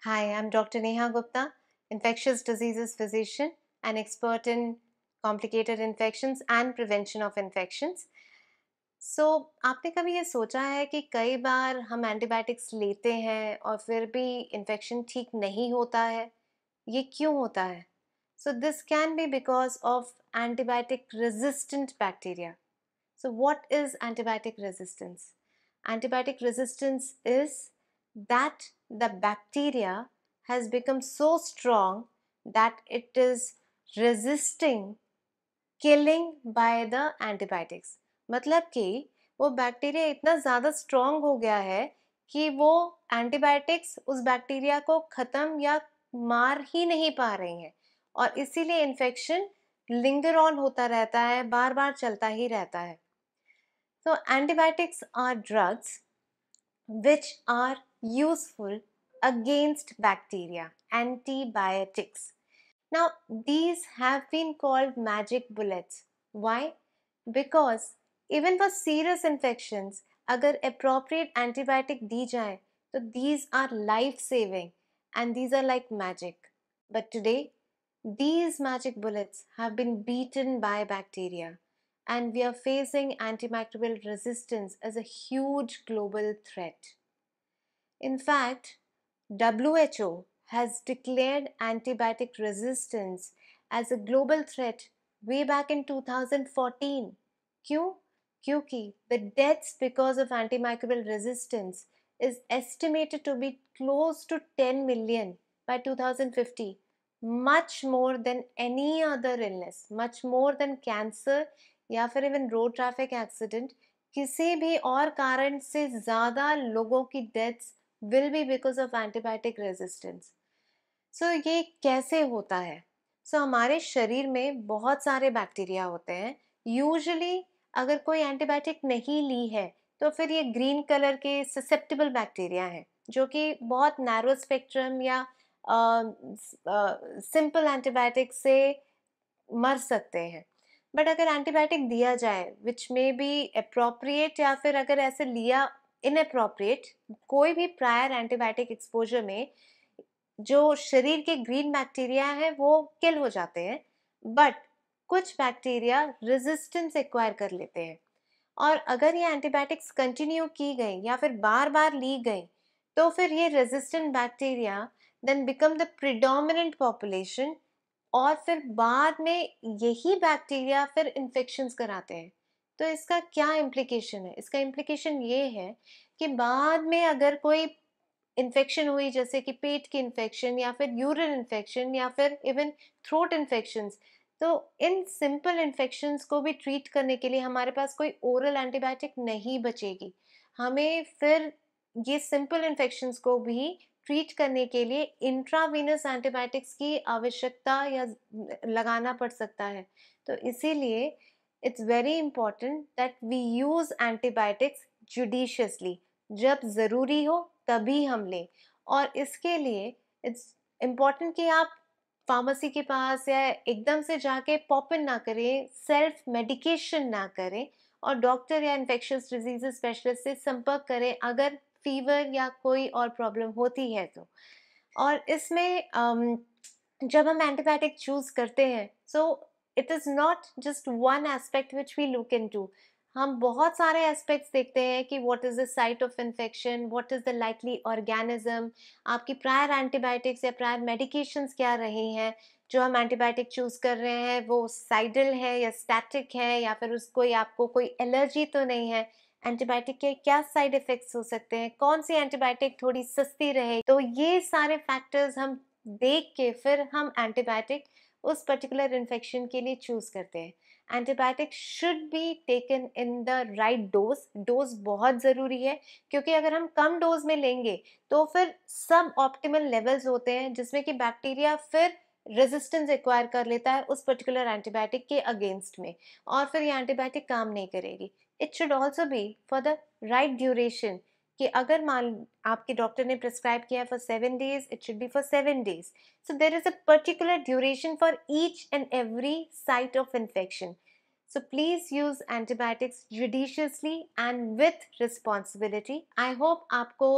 Hi, I'm Dr. Neha Gupta, infectious diseases physician and expert in complicated infections and prevention of infections. आपने कभी ये सोचा है कि कई बार हम एंटीबायोटिक्स लेते हैं और फिर भी इन्फेक्शन ठीक नहीं होता है? ये क्यों होता है? This can be because of antibiotic resistant bacteria. what is antibiotic resistance? Antibiotic resistance is that the bacteria has become so strong that it is resisting killing by the antibiotics. मतलब कि वो बैक्टीरिया इतना ज़्यादा strong हो गया है कि वो एंटीबायोटिक्स उस बैक्टीरिया को ख़त्म या मार ही नहीं पा रही हैं और इसीलिए इन्फेक्शन लिंगर ऑन होता रहता है, बार बार चलता ही रहता है. Antibiotics are drugs which are useful against bacteria, antibiotics. Now, these have been called magic bullets. Why? Because even for serious infections, अगर appropriate antibiotic दी जाए, तो these are life saving and these are like magic. But today, these magic bullets have been beaten by bacteria and we are facing antimicrobial resistance as a huge global threat. In fact, WHO has declared antibiotic resistance as a global threat way back in 2014. क्यों? क्योंकि the deaths because of antimicrobial resistance is estimated to be close to 10 million by 2050, much more than any other illness, much more than cancer या फिर even road traffic accident. किसी भी और कारण से ज़्यादा लोगों की deaths will be because of antibiotic resistance. ये कैसे होता है? हमारे शरीर में बहुत सारे बैक्टीरिया होते हैं. यूजुअली अगर कोई एंटीबायोटिक नहीं ली है तो फिर ये ग्रीन कलर के ससेप्टेबल बैक्टीरिया हैं जो कि बहुत नैरो स्पेक्ट्रम या सिंपल एंटीबायोटिक से मर सकते हैं. बट अगर एंटीबायोटिक दिया जाए विच में बी अप्रोप्रिएट या फिर अगर ऐसे लिया इनअप्रोप्रिएट, कोई भी प्रायर एंटीबायोटिक एक्सपोजर में जो शरीर के ग्रीन बैक्टीरिया है वो किल हो जाते हैं, बट कुछ बैक्टीरिया रेजिस्टेंस एक्वायर कर लेते हैं और अगर ये एंटीबायोटिक्स कंटिन्यू की गई या फिर बार बार ली गई तो फिर ये resistant bacteria then become the predominant population और फिर बाद में यही बैक्टीरिया फिर इन्फेक्शंस कराते हैं. तो इसका क्या इम्प्लीकेशन है? इसका इम्प्लीकेशन ये है कि बाद में अगर कोई इन्फेक्शन हुई जैसे कि पेट की इन्फेक्शन या फिर यूरिन इन्फेक्शन या फिर इवन थ्रोट इन्फेक्शंस, तो इन सिंपल इन्फेक्शंस को भी ट्रीट करने के लिए हमारे पास कोई ओरल एंटीबायोटिक नहीं बचेगी. हमें फिर ये सिंपल इन्फेक्शंस को भी ट्रीट करने के लिए इंट्रावीनस एंटीबायोटिक्स की आवश्यकता या लगाना पड़ सकता है. तो इसीलिए it's very important that we use antibiotics judiciously. जब ज़रूरी हो तभी हम लें और इसके लिए इट्स इम्पॉर्टेंट कि आप फार्मेसी के पास या एकदम से जाके पॉप इन ना करें, सेल्फ मेडिकेशन ना करें और डॉक्टर या इन्फेक्शियस डिजीजेस स्पेशलिस्ट से संपर्क करें अगर फीवर या कोई और प्रॉब्लम होती है तो. और इसमें जब हम एंटीबायोटिक चूज करते हैं so it is not just one aspect which we look into. हम बहुत सारे एस्पेक्ट्स देखते हैं कि what is the site of infection, what is the likely organism, आपकी प्रायर एंटीबायोटिक्स या प्रायर मेडिकेशंस क्या रही हैं, जो हम एंटीबायोटिक चूज़ कर रहे हैं वो साइडल है या स्टैटिक है या फिर उसको आपको कोई एलर्जी तो नहीं है, एंटीबायोटिक के क्या साइड इफ़ेक्ट्स हो सकते हैं, कौन सी एंटीबायोटिक थोड़ी सस्ती रहे. तो ये सारे फैक्टर्स हम देख के फिर हम एंटीबायोटिक उस पर्टिकुलर इन्फेक्शन के लिए चूज़ करते हैं. Antibiotic should be taken in the right dose. Dose बहुत ज़रूरी है क्योंकि अगर हम कम डोज में लेंगे तो फिर सब ऑप्टिमल लेवल्स होते हैं जिसमें कि बैक्टीरिया फिर रेजिस्टेंस एक्वायर कर लेता है उस पर्टिकुलर एंटीबायोटिक के अगेंस्ट में और फिर ये एंटीबायोटिक काम नहीं करेगी. It should also be for the right duration कि अगर मान आपके डॉक्टर ने प्रिस्क्राइब किया है for 7 days, it should be for 7 days. So there is a particular duration for each and every site of infection. So please use antibiotics judiciously and with responsibility. I hope आपको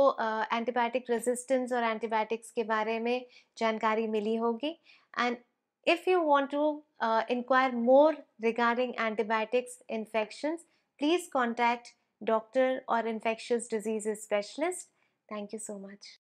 antibiotic resistance और antibiotics के बारे में जानकारी मिली होगी. And if you want to inquire more regarding antibiotics infections, please contact doctor or infectious diseases specialist. Thank you so much.